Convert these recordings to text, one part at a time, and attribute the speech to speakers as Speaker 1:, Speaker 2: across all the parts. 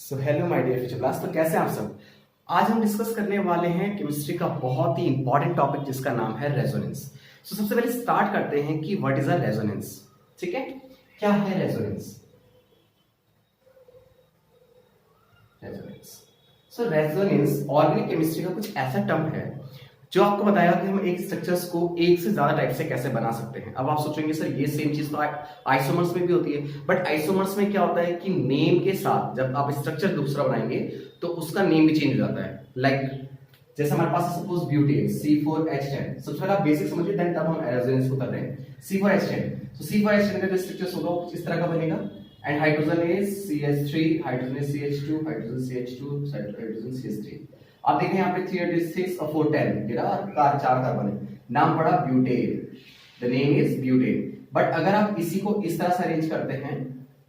Speaker 1: So hello my dear future class. तो कैसे हैं आप सब। आज हम डिस्कस करने वाले हैं केमिस्ट्री का बहुत ही इंपॉर्टेंट टॉपिक जिसका नाम है रेजोनेंस। सो सबसे पहले स्टार्ट करते हैं कि व्हाट इज अ रेजोनेंस। ठीक है, क्या है रेजोनेंस। रेजोनेंस सो रेजोनेंस ऑर्गेनिक केमिस्ट्री का कुछ ऐसा टर्म है जो आपको बताएगा कि हम एक स्ट्रक्चर्स को एक से ज्यादा टाइप से कैसे बना सकते हैं। अब आप सोचेंगे सर ये सेम चीज तो आइसोमर्स में भी होती है, बट आइसोमर्स में क्या होता है कि नेम के साथ जब आप स्ट्रक्चर दूसरा बनाएंगे तो उसका नेम भी चेंज हो जाता है। लाइक जैसे हमारे पास सपोज ब्यूटेन C4H10। सबसे पहले आप बेसिक समझिए, देन तब हम रेजोनेंस को कर रहे हैं। C4H10, तो C4H10 का जो स्ट्रक्चर होगा वो इस तरह का बनेगा। And hydrogen is CH3, hydrogen is CH2, hydrogen CH2, hydrogen CH3। आप देखें यहाँ पे 386 और 410 चार कार्बन है, नाम पड़ा butane. The name is butane. But अगर आप इसी को इस तरह से अरेंज करते हैं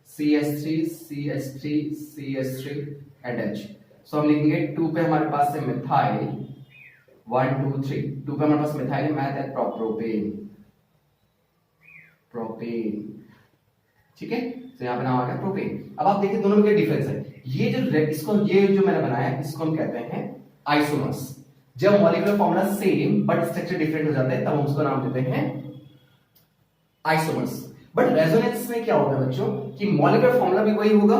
Speaker 1: CH3 CH3 CH3 and H, सो हम लिखेंगे 2 पे हमारे पास है मिथाइल, 1 2 3, 2 पे हमारे पास मिथाइल है, मैथ है प्रोपेन। प्रोपेन, ठीक है, तो यहाँ पे नाम आ गया प्रोपेन। अब आप देखिए दोनों में क्या डिफरेंस है। ये जो मैंने बनाया है इसको हम कहते हैं आइसोमर्स। जब molecular formula same but structure different हो जाता है तब हम उसको नाम देते हैं आइसोमर्स। बट रेजोनेंस में क्या होता है बच्चों कि मॉलिक्यूलर फॉर्मूला भी वही होगा,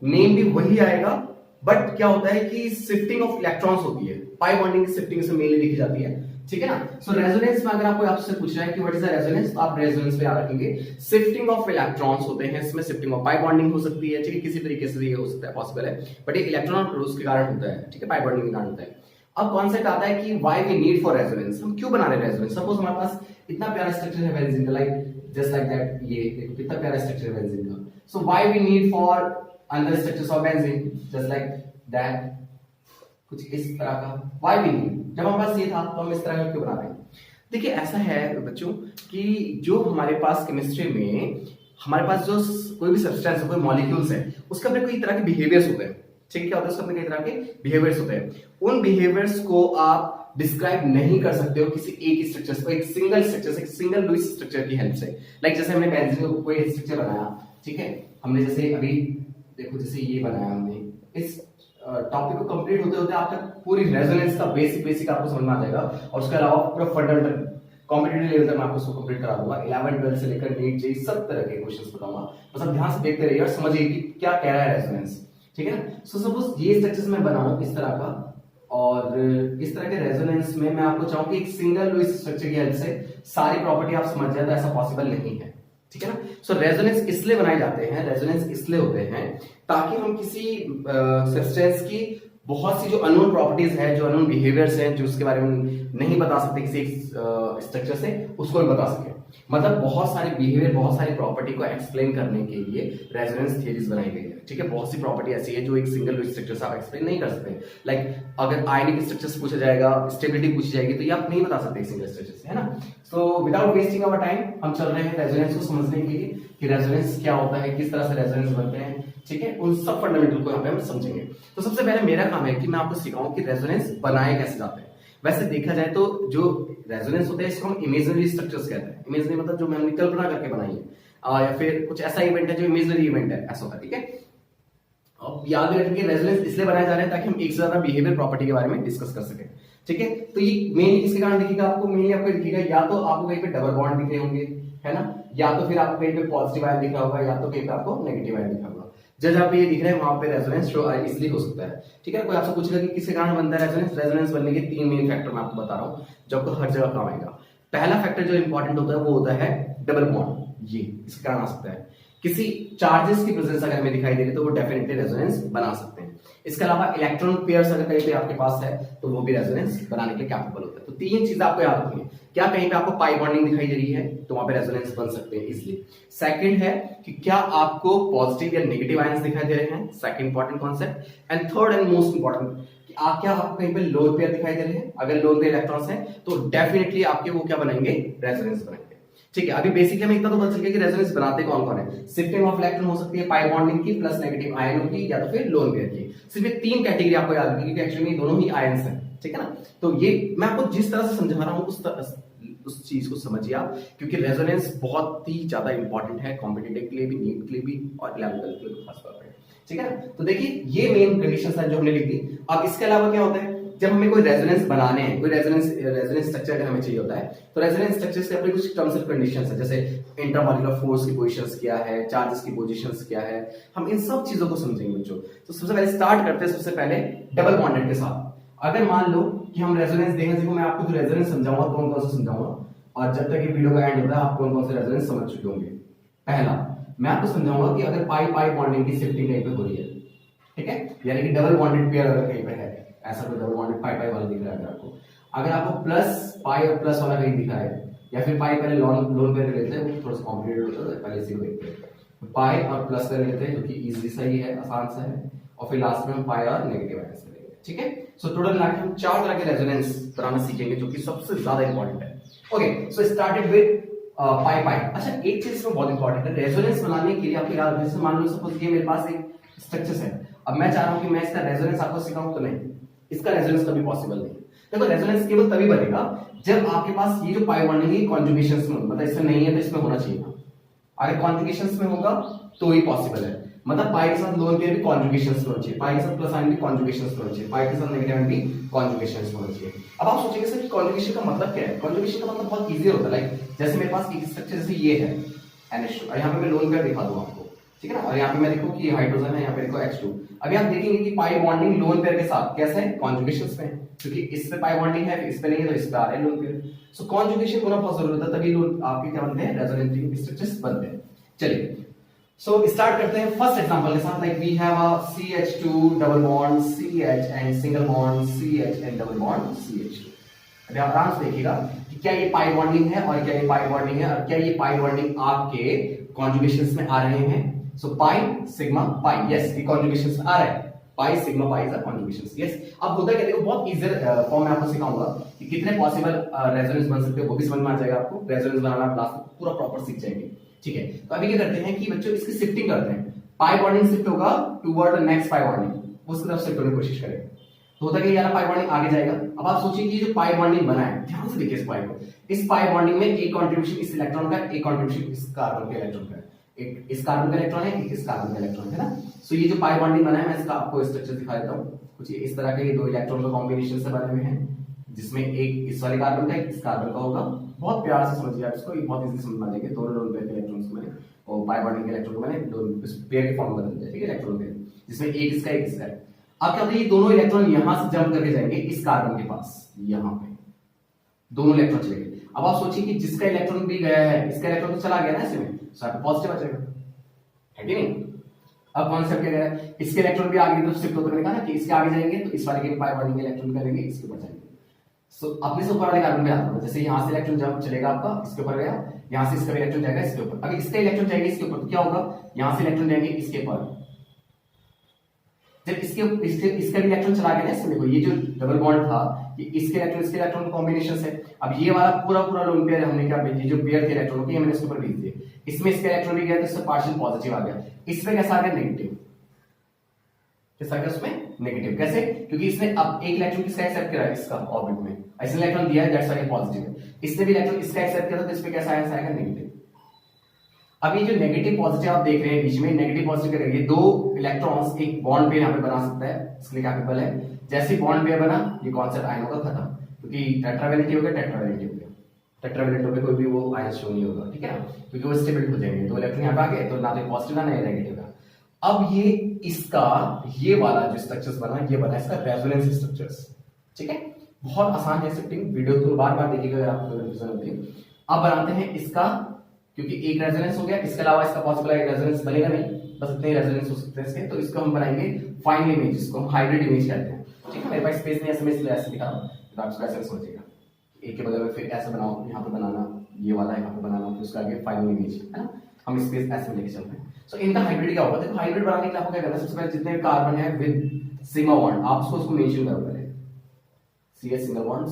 Speaker 1: नेम भी वही आएगा, बट क्या होता है कि शिफ्टिंग ऑफ इलेक्ट्रॉन्स होती है। पाई बॉन्डिंग की शिफ्टिंग से मेनली देखी जाती है, ठीक है ना। सो रेजोनेंस में अगर आपको आपसे पूछ रहा है कि व्हाट इज द रेजोनेंस, तो आप रेजोनेंस पे याद रखेंगे शिफ्टिंग ऑफ इलेक्ट्रॉन्स होते हैं। इसमें शिफ्टिंग ऑफ पाई बॉन्डिंग हो सकती है, ठीक है, किसी तरीके से ये हो सकता है, पॉसिबल है, बट ये इलेक्ट्रॉन प्रोड्यूस के कारण होता है, ठीक है, पाई बॉन्डिंग के कारण होता है। अब कॉन्सेप्ट आता है कि why we need for resonance, हम क्यों बना रहे हैं रेजोनेंस। सपोज हमारे पास इतना प्यारा स्ट्रक्चर है बेंजीन का, लाइक जस्ट लाइक दैट, ये देखो कितना प्यारा स्ट्रक्चर है बेंजीन का। So why we need for another structures of benzene just like that, कुछ इस तरह का। व्हाई वी नीड, जब हमारे पास ये था तो हम इस तरह का क्यों बना रहे हैं। देखिए ऐसा है बच्चों कि जो हमारे पास केमिस्ट्री में हमारे पास जो कोई भी सब्सटेंस है, कोई मॉलिक्यूल्स है, उसके अपने कई तरह के बिहेवियर्स होते हैं, ठीक है, क्या होता है, उसके अपने कई तरह के बिहेवियर्स होते हैं। उन बिहेवियर्स को आप डिस्क्राइब नहीं कर सकते हो किसी एक स्ट्रक्चर से, एक सिंगल स्ट्रक्चर से, सिंगल लुईस स्ट्रक्चर की हेल्प से। लाइक जैसे हमने बेंजीन को कोई स्ट्रक्चर बनाया, ठीक है, हमने जैसे अभी देखो जैसे ये बनाया हमने, इस टॉपिक को कंप्लीट होते होते आप तक पूरी रेजोनेंस का बेसिक आपको समझ में आ जाएगा, और उसके अलावा पूरा फंडामेंटल कॉम्पिटिटिव लेवल तक मैं आपको उसको कंप्लीट करा दूंगा। 11 12 से लेकर नीट जेई सब तरह के क्वेश्चंस बताऊंगा। बस आप ध्यान से देखते रहिए और समझिए कि क्या कह रहा है रेजोनेंस, ठीक है ना। सो सपोज ये स्ट्रक्चर्स मैं बनाऊं इस तरह का, और इस तरह के रेजोनेंस में मैं आपको चाहूं कि एक सिंगल लुईस स्ट्रक्चर की हेल्प से सारी प्रॉपर्टी आप समझ जाए, तो ऐसा पॉसिबल नहीं है, ठीक है ना। सो रेजोनेंस इसलिए बनाए जाते हैं, रेजोनेंस इसलिए होते हैं ताकि हम किसी सब्सटेंस की बहुत सी जो अननोन प्रॉपर्टीज है, जो अननोन बिहेवियर्स हैं, जो उसके बारे में नहीं बता सकते किसी स्ट्रक्चर से, उसको भी बता सके। मतलब बहुत सारे बिहेवियर, बहुत सारी प्रॉपर्टी को एक्सप्लेन करने के लिए रेजोनेंस थियरीज बनाई गई है, ठीक है। बहुत सी प्रॉपर्टी ऐसी है जो एक सिंगल स्ट्रक्चर से आप एक्सप्लेन नहीं कर सकते। लाइक अगर आयनिक स्ट्रक्चर से पूछा जाएगा, स्टेबिलिटी पूछी जाएगी, तो ये आप नहीं बता सकते एक सिंगल स्ट्रक्चर से, है ना। So without wasting our time हम चल रहे हैं रेजोनेंस को समझने के लिए कि रेजोनेंस क्या होता है, किस तरह से रेजोनेंस बनते हैं, ठीक है, उन सब फंडामेंटल को यहाँ पे हम समझेंगे। तो सबसे पहले मेरा काम है कि मैं आपको सिखाऊं कि रेजोनेंस बनाए कैसे जाते हैं। वैसे देखा जाए तो जो रेजोनेंस होते हैं इसको हम इमेजिनरी स्ट्रक्चर्स कहते हैं। इमेजिनरी मतलब जो हमने कल्पना करके बनाई है, या फिर कुछ ऐसा इवेंट है जो इमेजिनरी इवेंट है, ऐसा होता है, ठीक है। अब याद रखें कि रेजोनेंस इसलिए बनाए जा रहे हैं ताकि हम एक से ज्यादा बिहेवियर प्रॉपर्टी के बारे में डिस्कस कर सकें, ठीक है। तो ये मेनली किसके कारण दिखेगा आपको, मेनली आपको दिखेगा या तो आपको कहीं पे डबल बॉन्ड दिख रहे होंगे, है ना, या तो फिर आपको कहीं पे पॉजिटिव आयन दिख रहा होगा, या तो कहीं पे आपको नेगेटिव आयन दिख रहा होगा। जहां पे ये दिख रहा है वहां पे रेजोनेंस शो इसलिए हो सकता है, ठीक है। कोई आपसे पूछेगा कि किसके कारण बनता है रेजोनेंस, रेजोनेंस बनने के 3 मेन फैक्टर मैं आपको बता रहा हूं जो आपको हर जगह काम आएगा। पहला फैक्टर जो इंपॉर्टेंट होता है वो होता है डबल बॉन्ड। ये इसके कारण आ सकता है, किसी चार्जेस की प्रेजेंस अगर हमें दिखाई दे रही है तो वो डेफिनेटली रेजोनेंस बना सकते हैं। इसके अलावा इलेक्ट्रॉन पेयर्स अगर कहीं पे आपके पास है तो वो भी रेजोनेंस बनाने के लिए कैपेबल होता है। तो 3 चीज आपको याद रखनी है। क्या कहीं पे आपको पाई बॉन्डिंग दिखाई दे रही है तो वहां पे रेजोनेंस बन सकते हैं इजीली। सेकंड है कि क्या आपको पॉजिटिव या नेगेटिव आयंस दिखाई दे रहे हैं, second important concept. And third and most important कि क्या आपको कहीं पे लोन पेयर दिखाई दे रहे हैं, अगर लोन पेयर इलेक्ट्रॉन्स हैं तो डेफिनेटली आपके वो क्या बनेंगे, रेजोनेंस बनेंगे, ठीक है। अभी बेसिकली हमें इतना तो पता चल गया कि रेजोनेंस बनाते कौन कौन है। शिफ्टिंग ऑफ इलेक्ट्रॉन हो सकती है पाई बॉन्डिंग की प्लस नेगेटिव आयनों की, या तो फिर लोन पेयर की। सिर्फ ये 3 कैटेगरी आपको याद रखनी है, क्योंकि एक्चुअली दोनों ही आयंस हैं, ठीक है ना। तो ये मैं आपको जिस तरह से समझा रहा हूं उस चीज को समझिए आप, क्योंकि रेजोनेंस बहुत ही ज्यादा इंपॉर्टेंट है कॉम्पिटिटिव के लिए भी, नीट के लिए भी, और 11th के लिए भी खास तौर पे, ठीक है ना। तो देखिए ये मेन कंडीशंस है जो हमने लिख दी। अब इसके अलावा क्या होता है, जब हमें कोई रेजोनेंस बनाने हैं, कोई रेजोनेंस स्ट्रक्चर अगर हमें चाहिए होता है, तो रेजोनेंस स्ट्रक्चर से अपने कुछ टर्म्स एंड कंडीशंस है, जैसे इंट्रामॉलिक्यूलर फोर्स की पोजीशंस क्या है, चार्जेस की पोजीशंस क्या है, हम इन सब चीजों को समझेंगे बच्चों। तो सबसे पहले स्टार्ट करते हैं सबसे पहले डबल बॉन्डेड के साथ। अगर मान लो कि हम रेजोनेंस देखें, देखो मैं आपको जो रेजोनेंस समझाऊंगा कौन कौन से समझाऊंगा, और जब तक ये वीडियो का एंड होता है आप कौन कौन से रेजोनेंस समझ चुके होंगे। पहला मैं आपको समझाऊंगा कि अगर पाई पाई बॉन्डिंग की शिफ्टिंग कहीं पे हो रही है, ठीक है, यानी कि डबल बॉन्डेड पेयर अगर कहीं पे है, ऐसा कोई डबल बॉन्डेड पाई पाई वाला दिख रहा है आपको, अगर आपको प्लस पाई और प्लस वाला कहीं दिखा है, या फिर पाई पहले लोन लोन पेयर लेते हैं, वो थोड़ा सा कॉम्प्लिकेटेड होता है, पहले इसी को देखते हैं। पाई और प्लस पेयर लेते हैं जो कि इजी सही है, आसान सा है, और फिर लास्ट में हम पाई और नेगेटिव आयंस लेंगे, ठीक है। सो टोटल मिला के हम 4 तरह के रेजोनेंस बनाना सीखेंगे जो कि सबसे ज्यादा इंपॉर्टेंट है। ओके, सो स्टार्टेड विद पाई पाई। अच्छा एक चीज इसमें बहुत इंपॉर्टेंट है, रेजोनेंस बनाने के लिए आपको याद रखना, मान लो सपोज ये मेरे पास एक स्ट्रक्चर है, अब मैं चाह रहा हूं कि मैं इसका रेजोनेंस आपको सिखाऊं, तो नहीं, इसका रेजोनेंस कभी पॉसिबल नहीं। देखो रेजोनेंस केवल तभी बनेगा जब आपके पास ये जो पाई बॉन्डिंग है कॉन्जुगेशंस में, मतलब इसमें नहीं है तो इसमें होना चाहिए, अगर कॉन्जुगेशंस में होगा तो ही पॉसिबल है। मतलब पाई के साथ लोन पेयर भी कॉन्जुगेशंस में होना चाहिए, पाई के साथ प्लस आयन भी कॉन्जुगेशंस में होना चाहिए, पाई के साथ नेगेटिव आयन भी कॉन्जुगेशंस में होना चाहिए। अब आप सोचेंगे सर कि कॉन्जुगेशन का मतलब क्या है? कॉन्जुगेशन का मतलब बहुत इजी होता है, लाइक जैसे मेरे पास एक स्ट्रक्चर जैसे ये है NH2, और यहाँ पे मैं लोन पेयर दिखा दूं आपको, ठीक है ना, और यहाँ पे मैं देखूं कि हाइड्रोजन है, यहाँ पे देखो H2। अभी आप देखेंगे कि पाई बॉन्डिंग लोन पेयर के साथ कैसा है, कॉन्जुगेशंस में, क्योंकि इस पे पाई बॉन्डिंग है, इस पे नहीं है, तो इस पे आ रहा है लोन पेयर। सो कॉन्जुगेशन होना बहुत जरूरी होता है, तभी लोन आपके क्या बनते हैं, रेजोनेंस स्ट्रक्चर्स बनते हैं। चलिए सो स्टार्ट करते हैं फर्स्ट एग्जांपल के साथ, like we have a CH2 double bond CH and single bond CH and double bond CH2। अभी आप आराम से देखिएगा कि क्या ये पाई बॉन्डिंग है और क्या ये पाई बॉन्डिंग है, और क्या ये पाई बॉन्डिंग आपके कॉन्जुगेशंस में आ रहे हैं। सो पाई सिग्मा पाई, यस ये कॉन्जुगेशंस में आ रहा है, pi sigma pi is a conjugations, yes. अब होता है क्या, देखो बहुत इजी फॉर्म में आपको सिखाऊंगा कि कितने पॉसिबल रेजोनेंस बन सकते हैं, वो भी समझ में आ जाएगा आपको, रेजोनेंस बनाना क्लास में पूरा प्रॉपर सीख जाएंगे, ठीक है। तो अभी क्या करते हैं कि बच्चों इसकी शिफ्टिंग करते हैं, पाई बॉन्डिंग शिफ्ट होगा toward the next pi bonding, उसकी तरफ शिफ्ट होने की कोशिश करेंगे। तो होता है कि यार पाई बॉन्डिंग आगे जाएगा। अब आप सोचिए कि जो पाई बॉन्डिंग बना है, ध्यान से देखिए इस पाई को, इस पाई बॉन्डिंग में एक कंट्रीब्यूशन इस इलेक्ट्रॉन का, एक कंट्रीब्यूशन इस कार्बन के इलेक्ट्रॉन का, एक इस कार्बन का इलेक्ट्रॉन है, एक इस कार्बन का इलेक्ट्रॉन है ना। सो ये जो पाई बॉन्डिंग बना है, मैं इसका आपको स्ट्रक्चर दिखा देता हूं। कुछ इस तरह के ये दो इलेक्ट्रॉन का कॉम्बिनेशन से बने हुए हैं, जिसमें एक इस वाले कार्बन का, एक इस कार्बन का होगा। बहुत प्यार से समझिए आप इसको, ये बहुत इजी समझ में आ जाएगा। दोनों लोन पेयर के इलेक्ट्रॉन्स को मैंने और पाई बॉन्डिंग के इलेक्ट्रॉन को मैंने दोनों पेयर के फॉर्म में बदल दिया, ठीक है, इलेक्ट्रॉन पेयर, जिसमें एक इसका एक इसका है। अब क्या होता है, ये दोनों इलेक्ट्रॉन यहां से जंप करके जाएंगे इस कार्बन के पास, यहां पे दोनों इलेक्ट्रॉन चले गए। अब आप सोचिए कि जिसका इलेक्ट्रॉन भी गया है, इसका इलेक्ट्रॉन तो चला गया ना इसमें, सो आपको पॉजिटिव बचेगा, है कि नहीं। अब कॉन्सेप्ट क्या है, इसके इलेक्ट्रॉन भी आगे की तरफ शिफ्ट होते, मैंने कहा ना कि इसके आगे जाएंगे तो इस वाले के पाई बॉन्डिंग के इलेक्ट्रॉन करेंगे, इसके ऊपर जाएंगे। सो अपने से ऊपर वाले कार्बन पे आता है, जैसे यहां से इलेक्ट्रॉन जंप चलेगा आपका, इसके ऊपर गया, यहां से इसका इलेक्ट्रॉन जाएगा इसके ऊपर। अगर इसका इलेक्ट्रॉन जाएंगे इसके ऊपर तो क्या होगा, यहां से इलेक्ट्रॉन जाएंगे इसके ऊपर, जब इसका इलेक्ट्रॉन चला गया ना इसमें, देखो ये जो डबल बॉन्ड था, ये इसके इलेक्ट्रॉन कॉम्बिनेशन से, अब ये वाला पूरा लोन पेयर हमने क्या, ये जो पेयर थे इलेक्ट्रॉन के, मैंने इसके ऊपर भेज दिए, इसमें इसका इलेक्ट्रॉन भी गया तो इससे पार्शियल पॉजिटिव आ गया, इसमें कैसा आ गया, नेगेटिव, कैसा आ गया उसमें नेगेटिव। कैसे, क्योंकि इसने अब एक इलेक्ट्रॉन किसका एक्सेप्ट किया है, इसका ऑर्बिट में, इसने इलेक्ट्रॉन दिया है, दैट्स व्हाई पॉजिटिव है। इसने भी इलेक्ट्रॉन इसका एक्सेप्ट किया तो इस पे कैसा आएगा, नेगेटिव। अब ये जो नेगेटिव पॉजिटिव आप देख रहे हैं बीच में, नेगेटिव पॉजिटिव करेंगे, दो इलेक्ट्रॉन्स एक बॉन्ड पेयर यहां पे बना सकता है, इसके लिए कैपेबल है। जैसे बॉन्ड पेयर बना, ये कॉन्सेप्ट आयनों का खत्म, क्योंकि टेट्रावैलेंट हो गया, टेट्रावैलेंट हो गया, टेट्रावैलेंट हो गया, कोई भी वो आयन शो नहीं होगा, ठीक है ना, क्योंकि वो स्टेबल हो जाएंगे। तो इलेक्ट्रॉन यहां पे आ गए तो ना तो पॉजिटिव ना नेगेटिव का। अब ये इसका ये वाला जो स्ट्रक्चर्स बना, ये बना इसका रेजोनेंस स्ट्रक्चर्स, ठीक है। बहुत आसान है शिफ्टिंग, वीडियो तो बार बार देखिएगा अगर आपको कंफ्यूजन होती है। अब बनाते हैं इसका, क्योंकि एक रेजोनेंस हो गया, इसके अलावा इसका पॉसिबल है रेजोनेंस बनेगा नहीं, बस इतने ही रेजोनेंस हो सकते हैं इसके। तो इसको हम बनाएंगे फाइनल इमेज, जिसको हम हाइब्रिड इमेज कहते हैं, ठीक है। मेरे पास स्पेस नहीं है, इसलिए ऐसे दिखा रहा हूं, तो आप इसको ऐसे सोचिएगा, एक के बगल में फिर ऐसे बनाओ, यहाँ पे बनाना, ये वाला यहाँ पे बनाना, फिर उसका आगे फाइनल इमेज, है ना। हम स्पेस ऐसे लेके चलते हैं। सो इनका हाइब्रिड क्या होगा, देखो हाइब्रिड बनाने के लिए आपको क्या करना है, सबसे पहले जितने कार्बन है विद सिग्मा बॉन्ड, आप उसको मेंशन करो पहले, CH single bond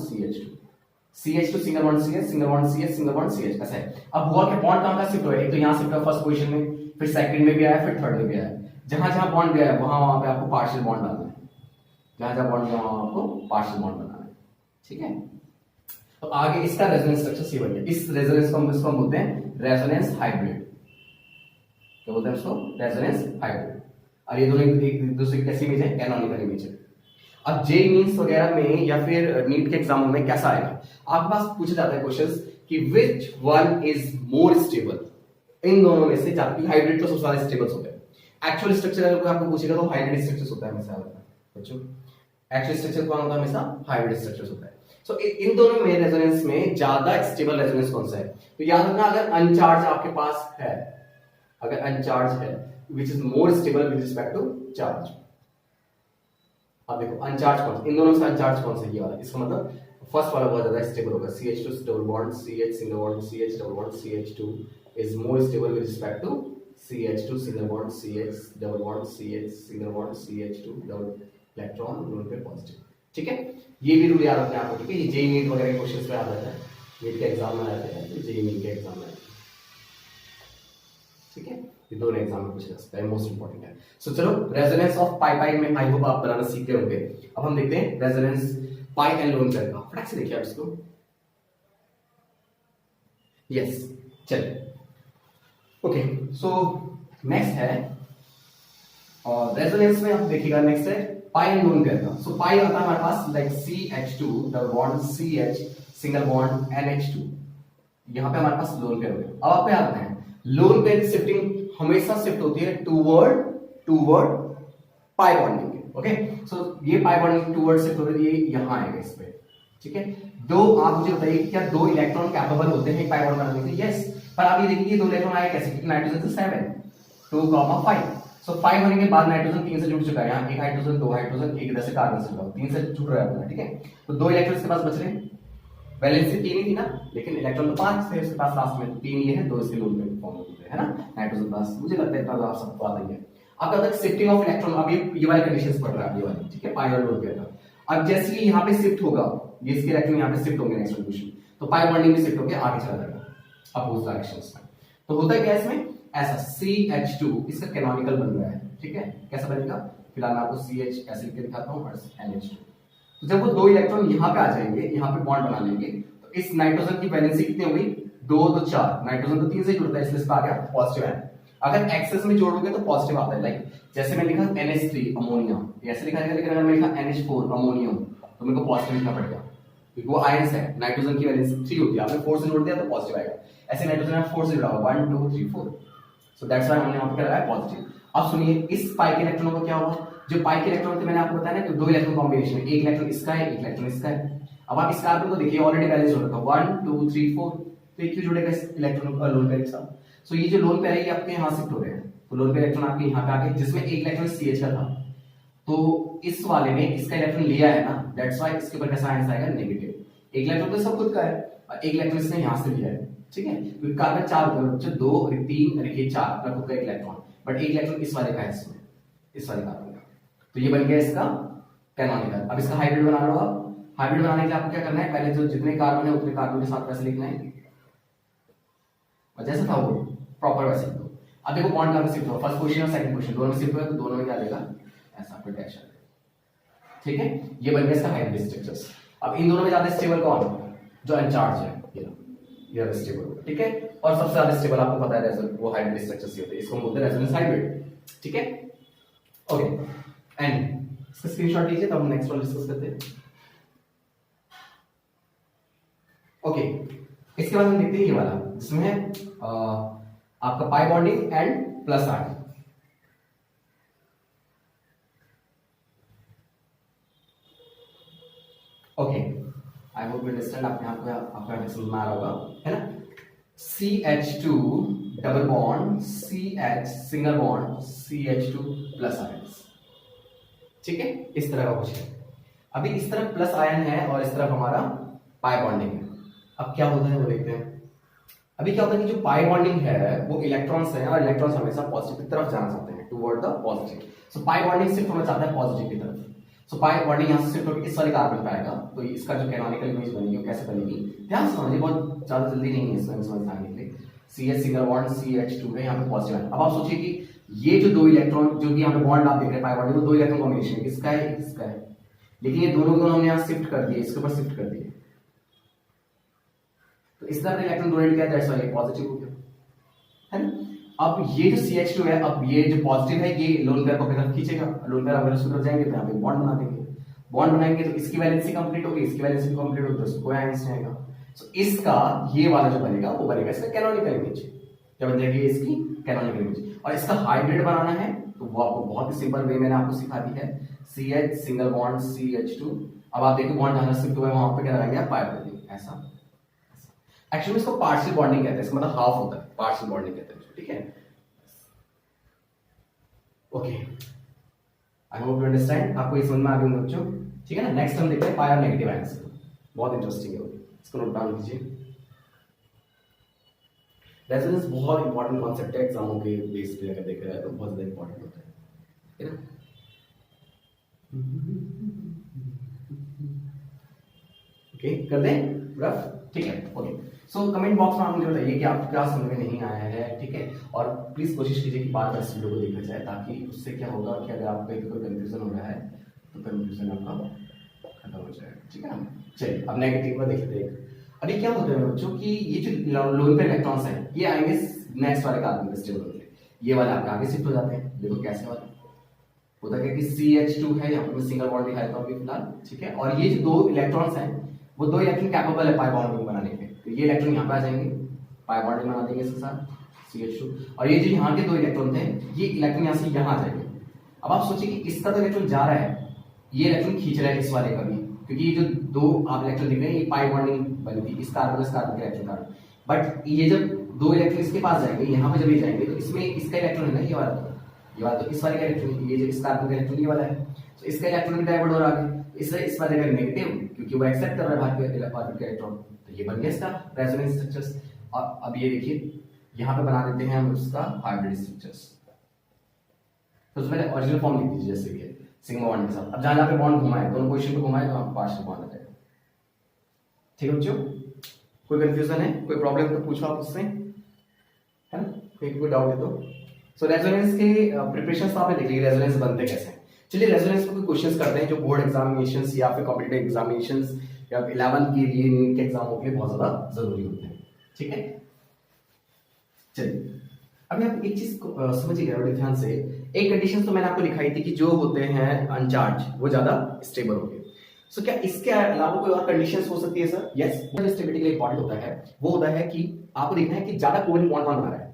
Speaker 1: CH2 single bond CH single bond CH single bond CH, ऐसा है। अब हुआ क्या, बॉन्ड कहां का शिफ्ट हुआ है, एक तो यहां शिफ्ट हुआ फर्स्ट पोजीशन में, फिर सेकंड में भी आया, फिर थर्ड में भी आया। जहां जहां बॉन्ड गया है वहां पे आपको पार्शियल बॉन्ड डालना है, जहां जहां बॉन्ड गया वहां आपको पार्शियल बॉन्ड बनाना है, ठीक है। तो आगे इसका रेजोनेंस स्ट्रक्चर सी बन गया, इस रेजोनेंस को हम बोलते हैं रेजोनेंस हाइब्रिड, क्या बोलते हैं इसको, रेजोनेंस हाइब्रिड। और ये दोनों एक दूसरे की कैसी इमेज है, कैनोनिकल इमेज है। अब जे मीन्स वगैरह में या फिर नीट के एग्जाम में कैसा आएगा, आपके पास पूछा जाता है क्वेश्चंस कि which one is more stable, इन दोनों में से, जबकि हाइब्रिड तो सबसे ज्यादा स्टेबल होते हैं। एक्चुअल स्ट्रक्चर अगर कोई आपको पूछेगा तो हाइब्रिड स्ट्रक्चर्स होता है हमेशा बच्चों, एक्चुअल स्ट्रक्चर कौन होता है, हमेशा हाइब्रिड स्ट्रक्चर्स होता है। सो इन दोनों में रेजोनेंस में ज्यादा स्टेबल रेजोनेंस कौन सा है, तो याद रखना अगर अनचार्ज आपके पास है, अगर अनचार्ज है which is more stable with respect to charge. अब देखो अनचार्ज कौन, इन दोनों से अनचार्ज कौन सा, ये वाला, इसका मतलब फर्स्ट वाला बहुत ज्यादा स्टेबल होगा, CH2 double bond CH single bond CH double bond CH2 is more stable with respect to CH2 single bond CH double bond CH single bond CH2 double electron दोनों पे पॉजिटिव। ठीक है, ये भी रूल याद रखना है आपको। ठीक है, ये जेईई नीट वगैरह के क्वेश्चंस पे आता है, नीट के एग्जाम में आते हैं, जेईई नीट के एग्जाम में। ठीक है, ये दोनों एग्जाम में पूछा जा सकता है, मोस्ट इंपॉर्टेंट है। सो चलो रेजोनेंस ऑफ पाई पाई में आई होप आप बनाना सीख गए होंगे। अब हम देखते हैं resonance pi and lone pair का, फटाक से देखिए आप इसको। यस, चलिए ओके, सो नेक्स्ट है, और रेजोनेंस में आप देखिएगा नेक्स्ट है पाई एंड लोन पेयर का। सो पाई आता है हमारे पास like CH2 double bond CH single bond NH2, यहां पे हमारे पास लोन पेयर हो गया। अब आप क्या आते हैं, लोन पेयर की शिफ्टिंग हमेशा शिफ्ट होती है टूवर्ड पाई बॉन्डिंग। ओके, सो ये पाई बॉन्डिंग टूवर्ड शिफ्ट हो रही है, ये यहां आएगा इस पे। ठीक है, दो आप मुझे बताइए क्या दो इलेक्ट्रॉन कैपेबल होते हैं पाई बॉन्ड बनाने के? यस, पर आप ये देखिए दो इलेक्ट्रॉन आए कैसे, नाइट्रोजन से 7 2 5। सो 5 होने के बाद नाइट्रोजन 3 से जुड़ चुका है, यहाँ एक हाइड्रोजन दो हाइड्रोजन एक इधर से कार्बन से जुड़ा, 3 से जुड़ रहा है। ठीक है, तो दो इलेक्ट्रॉन इसके पास बच रहे हैं, वैलेंसी 3 ही थी ना, लेकिन इलेक्ट्रॉन तो 5 थे उसके पास, लास्ट में 3 ये है, दो इसके लोन पे फॉर्म होते हैं, है ना, नाइट्रोजन प्लस। मुझे लगता है इतना आप सबको आता ही है। अब क्या होता है शिफ्टिंग ऑफ इलेक्ट्रॉन, अब ये वाली कंडीशंस पढ़ रहा है ये वाली। ठीक है, पाई और लोन पेयर का। अब जैसे ही यहाँ पे शिफ्ट होगा, ये इसके इलेक्ट्रॉन यहाँ पे शिफ्ट होंगे नेक्स्ट पोजीशन, तो पाई बॉन्डिंग में शिफ्ट होकर आगे चला जाएगा अपोज डायरेक्शंस में। तो होता है क्या इसमें, ऐसा CH2 इसका कैनोनिकल बन रहा है। ठीक है, कैसा बनेगा, फिलहाल मैं आपको CH ऐसे लिख के दिखाता हूं और NH2। तो जब वो दो इलेक्ट्रॉन यहाँ पे आ जाएंगे, यहाँ पे बॉन्ड बना लेंगे, तो इस नाइट्रोजन की वैलेंसी कितनी हो गई, 2 तो 4, नाइट्रोजन तो 3 से जुड़ता है इसलिए इसका आ गया पॉजिटिव आयन। अगर एक्सेस में जोड़ोगे तो पॉजिटिव आता है, लाइक जैसे मैं लिखा NH3 अमोनिया, ऐसे लिखा जाएगा, लेकिन अगर मैं लिखा NH4 अमोनियम तो मेरे को पॉजिटिव लिखना पड़ेगा, क्योंकि वो आयंस है, नाइट्रोजन की वैलेंसी 3 होती है, आपने 4 से जोड़ दिया तो पॉजिटिव आएगा। ऐसे नाइट्रोजन में 4 से जुड़ा हुआ 1 2 3 4, सो दैट्स व्हाई हमने यहां पे क्या लगाया पॉजिटिव। अब सुनिए इस पाई के इलेक्ट्रॉनों का क्या होगा, जो पाई के इलेक्ट्रॉन थे मैंने आपको बताया ना, तो दो इलेक्ट्रॉन कॉम्बिनेशन है, एक इलेक्ट्रॉन इसका है एक इलेक्ट्रॉन इसका है। अब आप इस कार्बन को देखिए ऑलरेडी बैलेंस हो रखा है 1 2 3 4, तो एक क्यों जुड़ेगा इस इलेक्ट्रॉन का लोन पेयर के साथ। सो ये जो लोन पेयर है ये आपके यहां शिफ्ट हो रहे हैं, तो लोन पेयर इलेक्ट्रॉन आपके यहां पे आ गए, जिसमें एक इलेक्ट्रॉन CH का था, तो इस वाले में इसका इलेक्ट्रॉन लिया है ना, दैट्स व्हाई इसके ऊपर कैसा आंसर आएगा नेगेटिव। एक इलेक्ट्रॉन तो सब खुद का है और एक इलेक्ट्रॉन इसने यहां से लिया है। ठीक है, क्योंकि कार्बन 4 होते हैं बच्चों, 2 3 देखिए 4 अपना खुद का एक इलेक्ट्रॉन, बट एक इलेक्ट्रॉन इस वाले का है, इसमें इस वाले कार्बन का, तो ये बन गया इसका कैनोनिकल। अब इसका हाइब्रिड बना लो। अब हाइब्रिड बनाने के लिए आपको क्या करना है, पहले जो जितने कार्बन है उतने कार्बन के साथ वैसे लिखना है, और जैसा था वो प्रॉपर वैसे लिख दो। अब देखो बॉन्ड कहां पे शिफ्ट हो, फर्स्ट पोजीशन और सेकंड पोजीशन दोनों में शिफ्ट हुआ, तो दोनों में क्या देगा ऐसा आपको डैश आएगा। ठीक है, ये बन गया इसका हाइब्रिड स्ट्रक्चर्स। अब इन दोनों में ज्यादा स्टेबल कौन, जो अनचार्ज है, ये स्टेबल होगा। ठीक है, और सबसे ज्यादा स्टेबल आपको पता है वो हाइब्रिड स्ट्रक्चर्स होते हैं, इसको हम बोलते हैं रेजोनेंस हाइब्रिड। ठीक है, ओके, एंड इसका स्क्रीनशॉट लीजिए तब हम नेक्स्ट वाला डिस्कस करते हैं। ओके, इसके बाद हम देखते हैं ये वाला, जिसमें आपका pi bonding and plus ion. Okay, I hope you understand, आपके यहाँ पे आपका समझ में आ रहा होगा, है ना। CH2 double bond CH single bond CH2 plus ions. ठीक है, इस तरह का कुछ है। अभी इस तरफ प्लस आयन है और इस तरफ हमारा पाई बॉन्डिंग है। अब क्या होता है वो देखते हैं। अभी क्या होता है कि जो पाई बॉन्डिंग है वो इलेक्ट्रॉन्स है, और इलेक्ट्रॉन्स हमेशा पॉजिटिव की तरफ जाना चाहते हैं, toward the positive. So pi bonding shift होना चाहता है पॉजिटिव की तरफ। सो पाई बॉन्डिंग यहां से शिफ्ट होकर इस वाले कार्बन पे आएगा, तो इसका जो कैनोनिकल इमेज बनेगी वो कैसे बनेगी, ध्यान से समझिए, बहुत ज्यादा जल्दी नहीं है इसमें समझ आने के लिए। CH सिंगल बॉन्ड CH2 है, यहाँ पे पॉजिटिव है। अब आप सोचिए कि ये जो दो इलेक्ट्रॉन जो कि यहाँ पे बॉन्ड आप देख रहे हैं पाई बॉन्डिंग, वो दो इलेक्ट्रॉन कॉम्बिनेशन है, इसका है इसका है, लेकिन ये दोनों को हमने यहाँ शिफ्ट कर दिए, इसके ऊपर शिफ्ट कर दिए, तो इस तरह इलेक्ट्रॉन डोनेट किया, दैट्स व्हाई पॉजिटिव हो गया, है ना। अब ये जो CH2 है, अब ये जो पॉजिटिव है ये लोन पेयर को अपनी तरफ खींचेगा, लोन पेयर अगर उसको जाएंगे तो यहाँ पे बॉन्ड बना देंगे, बॉन्ड बनाएंगे तो इसकी वैलेंसी कंप्लीट होगी, इसकी वैलेंसी कंप्लीट होगी तो उसको कोई आयंस नहीं आएगा। सो इसका ये वाला जो बनेगा वो बनेगा इसका कैनोनिकल इमेज। क्या बन जाएगी इसकी कैनोनिकल इमेज। और इसका हाइब्रिड बनाना है तो वो आपको बहुत ही सिंपल वे मैंने आपको सिखा दी है, CH सिंगल बॉन्ड CH2। अब आप देखो बॉन्ड जहां शिफ्ट हुआ है वहां पे क्या लगाएंगे आप, पाई बॉन्डिंग, ऐसा। एक्चुअली इसको पार्शियल बॉन्डिंग कहते हैं, इसका मतलब हाफ होता है, पार्शियल बॉन्डिंग कहते हैं, ठीक है। Okay, I hope you understand, आपको ये समझ में आ गया बच्चों, ठीक है ना। नेक्स्ट हम देखते हैं पाई और नेगेटिव आयंस, बहुत इंटरेस्टिंग है, इसको नोट डाउन कीजिए। रेजोनेंस बहुत इंपॉर्टेंट कॉन्सेप्ट है, एग्जामों के बेस पे अगर देख रहे हैं तो बहुत ज्यादा इंपॉर्टेंट होता है, ठीक है ना। ओके, कर दें रफ, ठीक है। ओके, सो कमेंट बॉक्स में आप मुझे बताइए कि आपको क्या समझ में नहीं आया है, ठीक है। और प्लीज कोशिश कीजिए कि बार बार इस वीडियो को देखा जाए, ताकि उससे क्या होगा कि अगर आपको कहीं कोई कंफ्यूजन हो रहा है तो कंफ्यूजन आपका खत्म हो जाएगा, ठीक है ना। चलिए अब नेगेटिव में देखते हैं। अभी क्या होता है बच्चों कि ये जो लोन पे इलेक्ट्रॉन्स हैं ये आएंगे नेक्स्ट वाले कार्बन पे स्टेबल होते हैं, ये वाले आपके आगे शिफ्ट हो जाते हैं। देखो कैसे वाला होता है कि CH2 है, यहाँ पे मैं सिंगल बॉन्ड दिखाता हूँ अभी फिलहाल, ठीक है। और ये जो दो इलेक्ट्रॉन्स हैं वो दो इलेक्ट्रॉन कैपेबल है पाई बॉन्डिंग बनाने के, तो ये इलेक्ट्रॉन यहाँ पे आ जाएंगे, पाई बॉन्डिंग बना देंगे इसके साथ CH2। और ये जो यहाँ के दो इलेक्ट्रॉन थे ये इलेक्ट्रॉन यहाँ से यहाँ आ जाएंगे। अब आप सोचिए कि इसका तो इलेक्ट्रॉन जा रहा है, ये इलेक्ट्रॉन खींच रहा है इस वाले का भी, क्योंकि ये जो दो आप इलेक्ट्रॉन दिख रहे हैं ये पाई बॉन्डिंग बनी थी, इस कार्बन के इलेक्ट्रॉन कार्बन। बट ये जब दो इलेक्ट्रॉन इसके पास जाएंगे, यहाँ पे जब ये जाएंगे तो इसमें इसका इलेक्ट्रॉन है ना, ये वाला तो इस वाले का इलेक्ट्रॉन, ये जो इस कार्बन का इलेक्ट्रॉन ये वाला है, तो इसका इलेक्ट्रॉन भी डाइवर्ट हो रहा है इसलिए इस वाले का नेगेटिव, क्योंकि वो एक्सेप्ट कर रहा है बाहर के ऑर्बिट का इलेक्ट्रॉन, तो ये बन गया इसका रेजोनेंस स्ट्रक्चर्स। और अब ये देखिए यहाँ पे बना देते हैं हम उसका हाइब्रिड स्ट्रक्चर्स। तो उसमें ओरिजिनल फॉर्म लिख दीजिए जैसे कि सिग्मा बॉन्ड के साथ। अब जहां पे बॉन्ड घुमाए, दोनों पोजीशन पे घुमाए तो आप पार्शियल बॉन्ड आ जाएगा, ठीक है बच्चों। कोई कंफ्यूजन है, कोई प्रॉब्लम तो पूछो आप उससे, है ना, कोई डाउट है तो। सो रेजोनेंस के प्रिपरेशन तो आपने देख ली, रेजोनेंस बनते कैसे हैं। चलिए रेजोनेंस पे कोई क्वेश्चंस करते हैं जो बोर्ड एग्जामिनेशंस या फिर कॉम्पिटिटिव एग्जामिनेशंस या 11th के लिए, नीट के एग्जामों के लिए बहुत ज्यादा जरूरी होते हैं, ठीक है। चलिए अभी आप एक चीज समझिएगा बड़े ध्यान से। एक कंडीशन तो मैंने आपको लिखाई थी कि जो होते हैं अनचार्ज वो ज्यादा स्टेबल होंगे। सो क्या इसके अलावा कोई और कंडीशंस हो सकती है सर? यस, जो स्टेबिलिटी के लिए इंपॉर्टेंट होता है वो होता है कि आपको देखना है कि ज्यादा कोवेलेंट बॉन्ड कौन बना रहा है।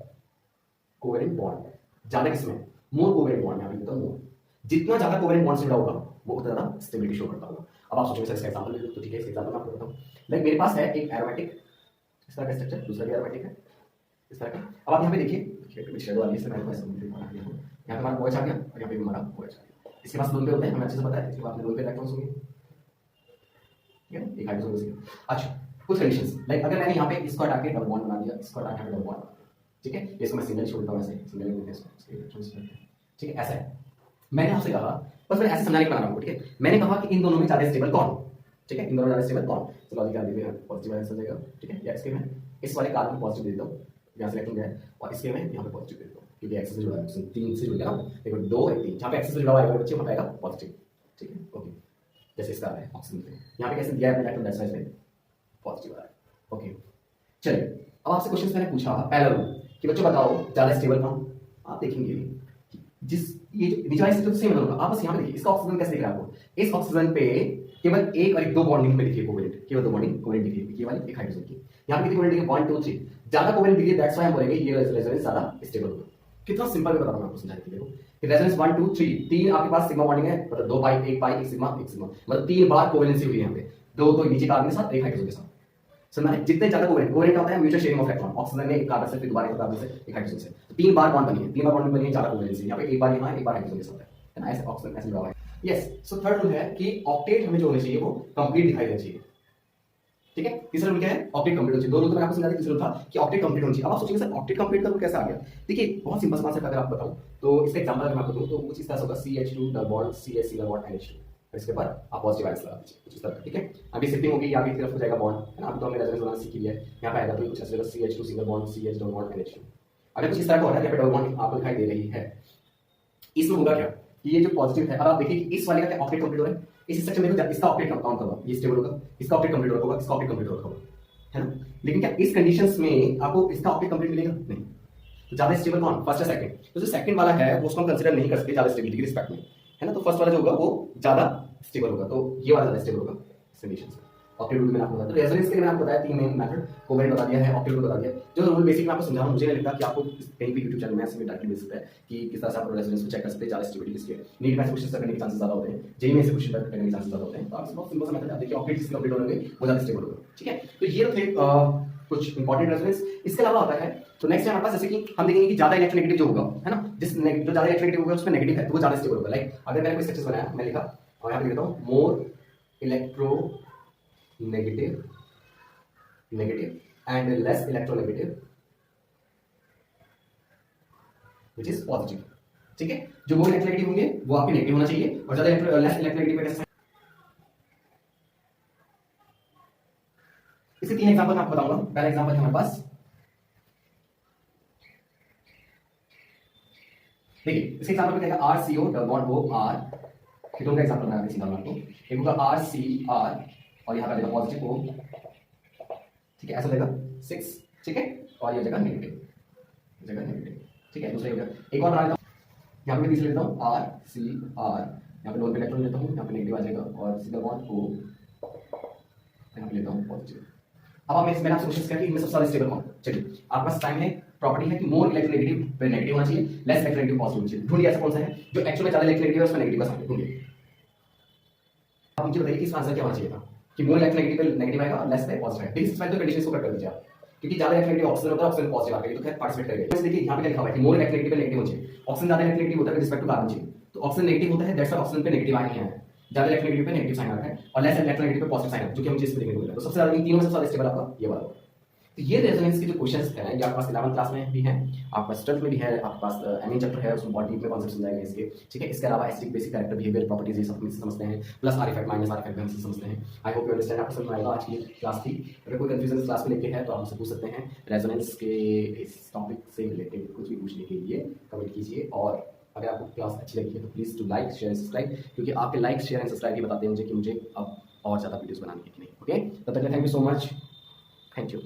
Speaker 1: कोवेलेंट बॉन्ड ज्यादा किसमें? मोर कोवेलेंट बॉन्ड, यहां पे लिखता हूं मोर। जितना ज्यादा कोवेलेंट बॉन्ड से जुड़ा होगा वो उतना ज्यादा स्टेबिलिटी शो करता होगा। अब आप सोचोगे सर इसका एग्जांपल ले लो, तो ठीक है, इसका एग्जांपल मैं आपको बताऊं। लाइक मेरे पास है एक एरोमेटिक इस तरह का स्ट्रक्चर, दूसरा भी एरोमेटिक है इस तरह का। अब आप यहां पे देखिए शेडो वाली से मैंने पास बना दिया हूं, यहां पे हमारा OH आ गया और यहां पे हमारा OH आ गया। इसके पास दोनों पे होते हैं, हमें अच्छे से पता है, इसके बाद में दोनों पे इलेक्ट्रॉन्स होंगे, ठीक है, एक हाइड्रोजन बचेगा। अच्छा, कुछ कंडीशंस लाइक अगर मैंने यहां पे इसको हटा के डबल बॉन्ड बना दिया, इसको हटा के डबल बॉन्ड, ठीक है, इसको मैं सिंगल छोड़ता हूं, ऐसे सिंगल लेते हैं इसके इलेक्ट्रॉन्स, ठीक है, ऐसा है। मैंने आपसे कहा, बस मैंने ऐसे समझाने के बना रहा हूं, ठीक है। मैंने कहा कि इन दोनों में ज्यादा स्टेबल कौन, ठीक है, इन दोनों ज्यादा स्टेबल कौन। तो लॉजिक क्या दिए हैं, पॉजिटिव आंसर देगा, ठीक है। या इसके मैं इस वाले कार्बन पॉजिटिव दे देता हूं, यहां से इलेक्ट्रॉन गया है, और इसके मैं यहां पे पॉजिटिव दे देता हूं, क्योंकि एक्सेस से जुड़ा है, 3 से जुड़ गया ना, देखो 2 1 3, जहां पे एक्सेस से जुड़ा हुआ है बच्चे वहां पे आएगा पॉजिटिव, ठीक है। ओके, जैसे इसका है ऑक्सीजन पे, यहां पे कैसे दिया है इलेक्ट्रॉन, दैट्स वाई पॉजिटिव आ रहा है। ओके, चलिए अब आपसे क्वेश्चन मैंने पूछा पहला रूल कि बच्चों बताओ ज्यादा स्टेबल कौन। आप देखेंगे जिस ये नीचे वाली स्ट्रक्चर सेम होगा, आप बस यहां पे देखिए इसका ऑक्सीजन कैसे दिख रहा है आपको। इस ऑक्सीजन पे केवल एक और एक दो बॉन्डिंग में दिखिए कोवेलेंट, केवल दो बॉन्डिंग कोवेलेंट दिखिए, ये वाली एक हाइड्रोजन की, यहां पे कितनी कोवेलेंट दिखी 1 2 3, ज्यादा कोवेलेंट दिखी, दैट्स व्हाई हम बोलेंगे ये रेजोनेंस ज्यादा स्टेबल होगा। कितना सिंपल है बता रहा हूं मैं आपको समझाने के लिए। देखो रेजोनेंस 1 2 3, तीन आपके पास सिग्मा बॉन्डिंग है, मतलब 2 पाई, एक पाई, एक सिग्मा, मतलब 3 बार कोवेलेंसी हुई है यहां पे, दो तो नीचे कार्बन के साथ, एक हाइड्रोजन के साथ। समझना है, जितने ज्यादा कोवेलेंट होता है mutual sharing of electron, oxygen ने एक कार्बन से फिर दोबारा एक कार्बन से एक हाइड्रोजन से, तो 3 बार बॉन्ड बनी है, 3 बार बॉन्ड बनी है, ज्यादा कोवेलेंसी, यहां पे एक बार यहां, एक बार हाइड्रोजन के साथ है ना, ऐसे ऑक्सीजन ऐसे जुड़ा हुआ है। यस, सो थर्ड रूल है कि ऑक्टेट हमें जो होना चाहिए वो कंप्लीट दिखाई देना चाहिए, ठीक है। तीसरा रूल क्या है? ऑक्टेट कंप्लीट होना चाहिए। दो रूल तो मैंने आपको समझा दिया, तीसरा रूल था कि ऑक्टेट कंप्लीट होना चाहिए। अब आप सोचेंगे सर ऑक्टेट कंप्लीट का रूल कैसे आ गया? देखिए बहुत सिंपल कॉन्सेप्ट अगर आपको बताऊं तो इसका एग्जांपल अगर मैं आपको दूं तो कुछ इस तरह से होगा, CH2 double bond CH single bond NH2, इसके बाद आप पॉजिटिव आयंस लगा दीजिए कुछ इस तरह, ठीक है। अभी शिफ्टिंग होगी, आगे की तरफ हो जाएगा बॉन्ड, है ना। अभी तो हमने रेजोनेंस बनाना सीख लिया है, यहां पे आएगा तो कुछ ऐसे होगा CH2 single bond CH double bond NH2। अगर कुछ इस तरह का हो रहा है, यहां पे डबल बॉन्ड आपको दिखाई दे रही है, इसमें होगा क्या कि ये जो पॉजिटिव है, अब आप देखिए कि इस वाले का क्या ऑक्टेट कंप्लीट हो रहा है, इस स्ट्रक्चर में देखो इसका ऑक्टेट काउंट करो, ये स्टेबल होगा, इसका ऑक्टेट कंप्लीट होगा, इसका ऑक्टेट कंप्लीट होगा, है ना। लेकिन क्या इस कंडीशंस में आपको इसका ऑक्टेट कंप्लीट मिलेगा? नहीं। तो ज्यादा स्टेबल कौन, फर्स्ट या सेकंड? तो जो सेकंड वाला है वो उसको हम कंसीडर नहीं कर सकते ज्यादा स्टेबिलिटी के रिस्पेक्ट में, है ना। तो फर्स्ट वाला जो होगा वो ज्यादा स्टेबल होगा, तो ये वाला ज्यादा स्टेबल होगा कंडीशन से। ऑक्टेव रूल मैंने आपको बताया, तो रेजोनेंस के लिए मैंने आपको बताया 3 मेन मेथड, कोवेलेंट बता दिया है, ऑक्टेव रूल बता दिया। जो रूल बेसिक मैं आपको समझा रहा हूं, मुझे नहीं लगता कि आपको कहीं भी यूट्यूब चैनल में ऐसे डायरेक्टली मिल सकता है कि किस तरह से आप रेजोनेंस को चेक कर सकते हैं ज्यादा स्टेबिलिटी किसके। नीट में से क्वेश्चन करने के चांसेस ज्यादा होते हैं, जेई में से क्वेश्चन करने के चांसेस ज्यादा होते हैं। तो आप बहुत सिंपल सा मेथड है, देखिए ऑक्टेव जिसके कंप्लीट होंगे वो ज्यादा स्टेबल होगा, ठीक है। तो ये तो थे कुछ इंपॉर्टेंट रेजोनेंस। इसके अलावा आता है तो नेक्स्ट है हमारे पास, जैसे कि हम देखेंगे कि ज्यादा इलेक्ट्रोनेगेटिव जो होगा, है ना, जो ज्यादा इलेक्ट्रोनेगेटिव होगा उसमें नेगेटिव है तो वो ज्यादा स्टेबल होगा। लाइक अगर मैंने कोई स्ट्रक्चर बनाया, मैं लिखा और यहाँ पे लिखता हूँ more electronegative and less electronegative which is positive, ठीक है। जो मोर इलेक्ट्रोनेगेटिव होंगे वो आपके नेगेटिव होना चाहिए, और ज्यादा लेस इलेक्ट्रोनेगेटिव कैसे। इसके 3 एग्जांपल मैं आपको बताऊंगा। पहला एग्जांपल है हमारे पास, देखिए इसके एग्जांपल में कहेगा RCO डबल बॉन्ड OR, ये दोनों का एग्जांपल मैं आपको सीधा आपको, एक होगा RCR और यहां पर देगा पॉजिटिव O, ठीक है, ऐसा देगा 6, ठीक है, और ये जगह नेगेटिव, ठीक है। दूसरा हो गया, एक और बना लेता हूं, यहां पे मैं तीसरा लेता हूं RCR, यहां पे लोन पे इलेक्ट्रॉन लेता हूं, यहां पे नेगेटिव आ जाएगा, और सीधा बॉन्ड O, यहां पे लेता हूं पॉजिटिव। अब आप मैंने आपसे कोशिश किया कि इनमें सबसे ज्यादा स्टेबल कौन, चलिए आपके पास टाइम है, प्रॉपर्टी है कि मोर इलेक्ट्रोनेगेटिव पे नेगेटिव होना चाहिए, लेस इलेक्ट्रोनेगेटिव पॉजिटिव होना चाहिए। ढूंढिए ऐसा कौन सा है जो एक्चुअल में ज्यादा इलेक्ट्रोनेगेटिव है उसमें नेगेटिव का साइन ढूंढिए। आप मुझे बताइए कि इसका आंसर क्या होना चाहिए था कि मोर इलेक्ट्रोनेगेटिव पे नेगेटिव आएगा और लेस पे पॉजिटिव आएगा। इस वाली तो कंडीशन को कट कर दीजिए आप, क्योंकि ज्यादा इलेक्ट्रोनेगेटिव ऑक्सीजन होता है, ऑक्सीजन पॉजिटिव आ गई तो खैर पार्टिसिपेट करेगा। तो देखिए यहां पे क्या लिखा हुआ है कि मोर इलेक्ट्रोनेगेटिव पे नेगेटिव होना चाहिए, ऑक्सीजन ज्यादा इलेक्ट्रोनेगेटिव होता है विद रिस्पेक्ट टू कार्बन चाहिए, तो ऑक्सीजन नेगेटिव होता है, दैट्स व्हाई ऑक्सीजन पे नेगेटिव आयन है, ज्यादा इलेक्ट्रोनेगेटिव पे नेगेटिव साइन आता है, और लेस इलेक्ट्रोनेगेटिव पे पॉजिटिव साइन आता है, जो कि हम चीज पे देखने को मिला। तो सबसे ज्यादा इन तीनों में सबसे ज्यादा स्टेबल आपका ये वाला होगा। तो ये रेजोनेंस के जो क्वेश्चंस हैं ये आपके पास 11th क्लास में भी हैं, आपके पास 12th में भी है, आपके पास एमए चैप्टर है, उसमें बहुत डीप में कॉन्सेप्ट समझाए गए इसके, ठीक है। इसके अलावा acidic basic character behaviour properties ये सब समझते हैं, plus are effect minus are effect भी हम समझते हैं। आई होप यू अंडरस्टैंड, आपको समझ में आएगा। आज की क्लास थी, अगर कोई कंफ्यूजन इस क्लास को लेके है तो आप हमसे पूछ सकते हैं। रेजोनेंस के इस टॉपिक से रिलेटेड कुछ भी पूछने के लिए कमेंट कीजिए, और अगर आपको क्लास अच्छी लगी है तो please to like share subscribe, क्योंकि आपके लाइक शेयर एंड सब्सक्राइब ही बताते हैं मुझे कि मुझे अब और ज्यादा वीडियोस बनानी है कि नहीं। ओके, तब तक thank you so much, thank you.